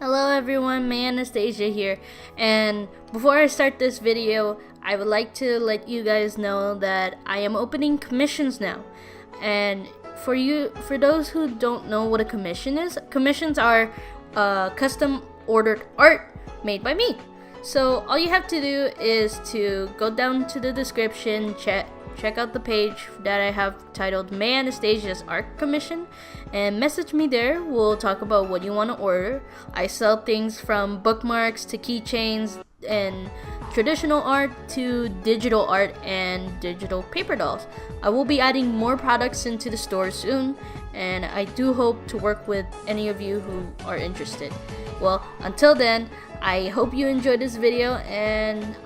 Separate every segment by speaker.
Speaker 1: Hello everyone, MayAnastasiaMLP here, and before I start this video, I would like to let you guys know that I am opening commissions now. And for those who don't know what a commission is, commissions are custom ordered art made by me. So all you have to do is to go down to the description, check out the page that I have titled MayAnastasia's Art Commission, and message me there. We'll talk about what you want to order. I sell things from bookmarks to keychains and traditional art to digital art and digital paper dolls. I will be adding more products into the store soon, and I do hope to work with any of you who are interested. Well, until then, I hope you enjoyed this video, and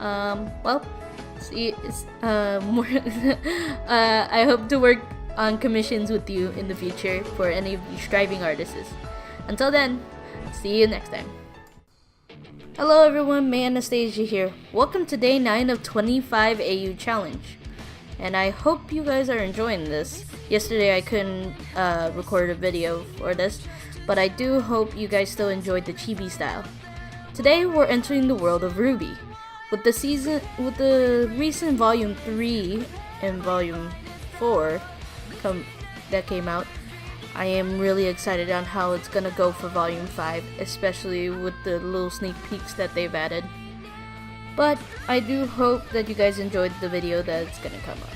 Speaker 1: see, more. I hope to work on commissions with you in the future for any of you striving artists. Until then, see you next time. Hello everyone, MayAnastasiaMLP here. Welcome to day 9 of 25 AU challenge, and I hope you guys are enjoying this. Yesterday I couldn't record a video for this, but I do hope you guys still enjoyed the chibi style. Today we're entering the world of RWBY. With the recent Volume 3 and Volume 4 that came out, I am really excited on how it's gonna go for Volume 5, especially with the little sneak peeks that they've added. But I do hope that you guys enjoyed the video that's gonna come up.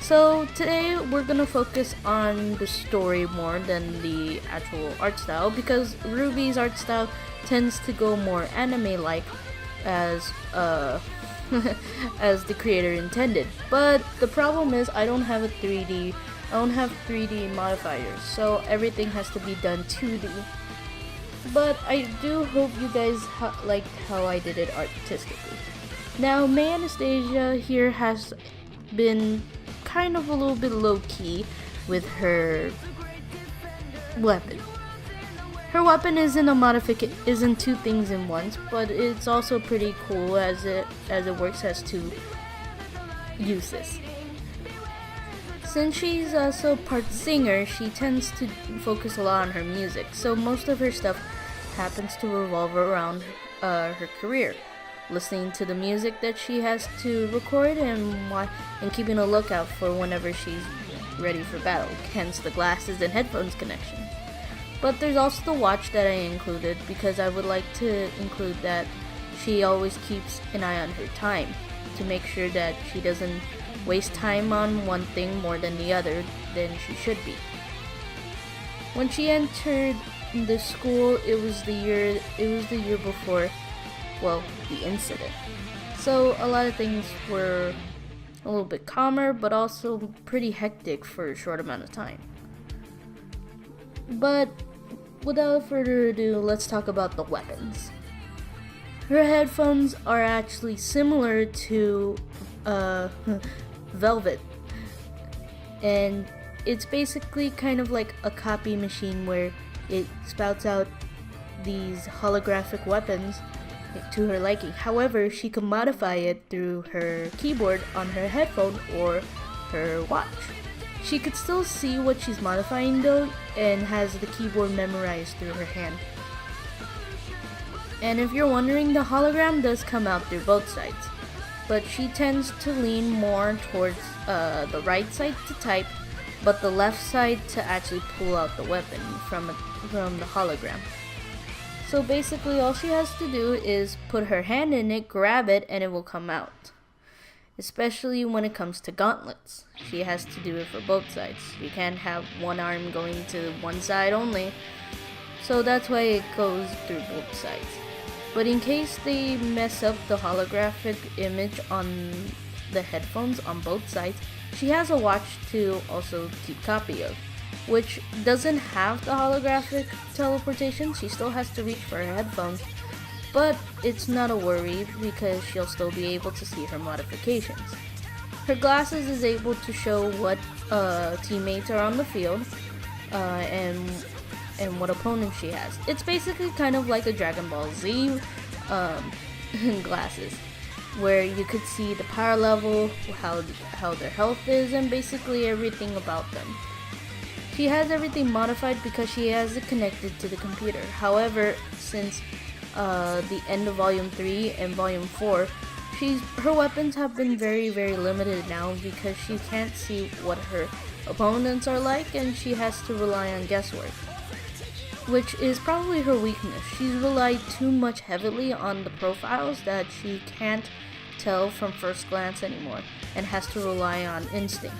Speaker 1: So today we're gonna focus on the story more than the actual art style, because RWBY's art style tends to go more anime-like as as the creator intended. But the problem is I don't have 3D modifiers, so everything has to be done 2D. But I do hope you guys liked how I did it artistically. Now, MayAnastasiaMLP here has been kind of a little bit low-key with her weapon. Her weapon isn't two things in once, but it's also pretty cool as it works as two uses. Since she's also part singer, she tends to focus a lot on her music, so most of her stuff happens to revolve around her career, listening to the music that she has to record and keeping a lookout for whenever she's ready for battle, hence the glasses and headphones connection. But there's also the watch that I included, because I would like to include that she always keeps an eye on her time to make sure that she doesn't waste time on one thing more than the other than she should be. When she entered the school, it was the year before, well, the incident. So a lot of things were a little bit calmer, but also pretty hectic for a short amount of time. But without further ado, let's talk about the weapons. Her headphones are actually similar to Velvet, and it's basically kind of like a copy machine where it spouts out these holographic weapons to her liking. However, she can modify it through her keyboard on her headphone or her watch. She could still see what she's modifying though, and has the keyboard memorized through her hand. And if you're wondering, the hologram does come out through both sides, but she tends to lean more towards the right side to type, but the left side to actually pull out the weapon from the hologram. So basically all she has to do is put her hand in it, grab it, and it will come out. Especially when it comes to gauntlets. She has to do it for both sides. You can't have one arm going to one side only. So that's why it goes through both sides. But in case they mess up the holographic image on the headphones on both sides, she has a watch to also keep copy of, which doesn't have the holographic teleportation. She still has to reach for her headphones. But it's not a worry, because she'll still be able to see her modifications. Her glasses is able to show what teammates are on the field and what opponents she has. It's basically kind of like a Dragon Ball Z glasses, where you could see the power level, how their health is, and basically everything about them. She has everything modified because she has it connected to the computer. However, since the end of Volume 3 and Volume 4, her weapons have been very limited now because she can't see what her opponents are like, and she has to rely on guesswork, which is probably her weakness. She's relied too much heavily on the profiles that she can't tell from first glance anymore and has to rely on instinct.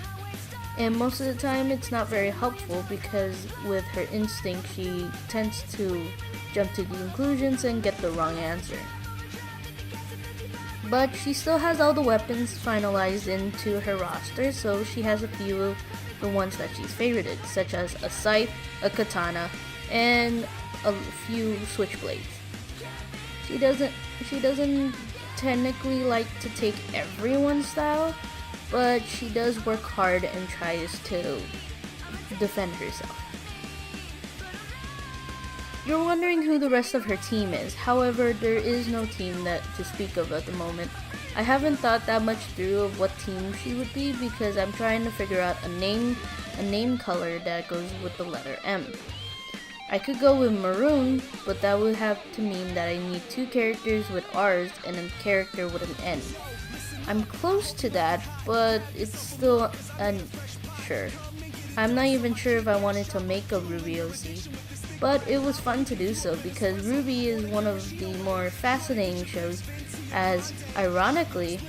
Speaker 1: And most of the time it's not very helpful because with her instinct she tends to jump to conclusions and get the wrong answer. But she still has all the weapons finalized into her roster, so she has a few of the ones that she's favorited, such as a scythe, a katana, and a few switchblades. She doesn't technically like to take everyone's style, but she does work hard and tries to defend herself. You're wondering who the rest of her team is. However, there is no team to speak of at the moment. I haven't thought that much through of what team she would be because I'm trying to figure out a name color that goes with the letter M. I could go with maroon, but that would have to mean that I need 2 characters with R's and a character with an N. I'm close to that, but it's still unsure. I'm not even sure if I wanted to make a RWBY OC, but it was fun to do so because RWBY is one of the more fascinating shows, as ironically,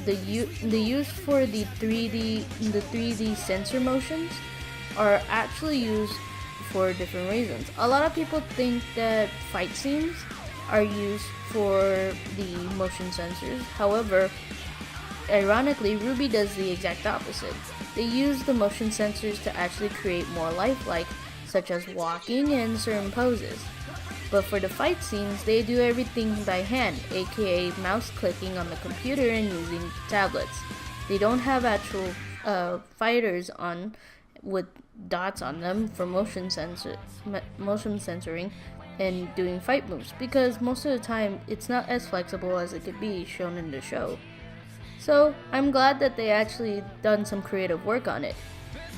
Speaker 1: the use for the 3D sensor motions are actually used for different reasons. A lot of people think that fight scenes are used for the motion sensors. However, ironically, RWBY does the exact opposite. They use the motion sensors to actually create more lifelike, such as walking and certain poses. But for the fight scenes, they do everything by hand, aka mouse clicking on the computer and using tablets. They don't have actual fighters on with dots on them for motion censoring and doing fight moves, because most of the time it's not as flexible as it could be shown in the show. So I'm glad that they actually done some creative work on it.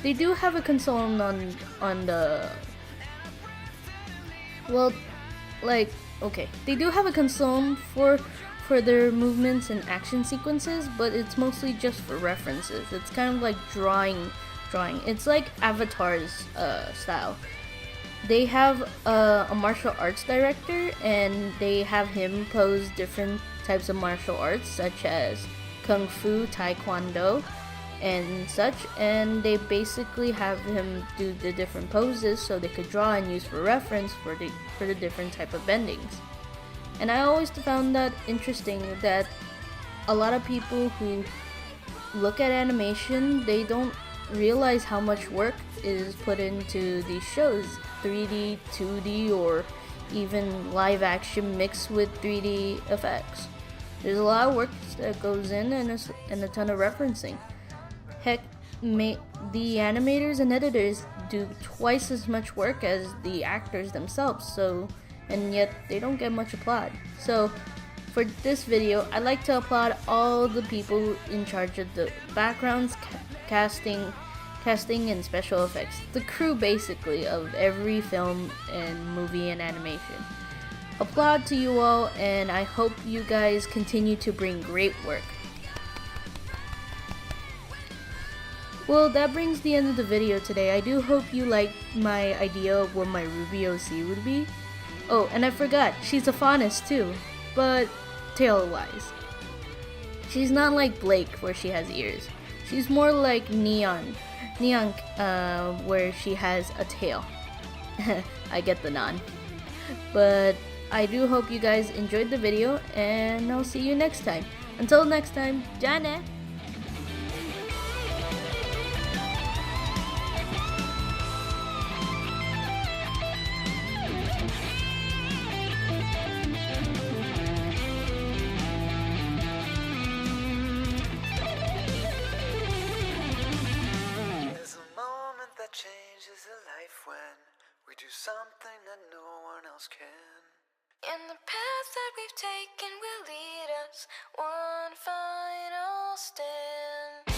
Speaker 1: They do have a console on the they do have a console for their movements and action sequences, but it's mostly just for references. It's kind of like drawing. It's like Avatar's style. They have a martial arts director, and they have him pose different types of martial arts, such as Kung Fu, Taekwondo, and such, and they basically have him do the different poses so they could draw and use for reference for the different type of bendings. And I always found that interesting that a lot of people who look at animation, they don't realize how much work is put into these shows, 3D, 2D, or even live action mixed with 3D effects. There's a lot of work that goes in and a ton of referencing. Heck, the animators and editors do twice as much work as the actors themselves, and yet they don't get much applaud. So for this video, I'd like to applaud all the people in charge of the backgrounds, casting and special effects. The crew basically of every film and movie and animation. Applaud to you all, and I hope you guys continue to bring great work. Well, that brings the end of the video today. I do hope you liked my idea of what my RWBY OC would be. Oh, and I forgot, she's a faunus too, but tail-wise. She's not like Blake where she has ears. She's more like Neon, where she has a tail. I get the nod. But I do hope you guys enjoyed the video, and I'll see you next time. Until next time, Jana!
Speaker 2: Changes a life when we do something that no one else can. And the path that we've taken will lead us one final stand.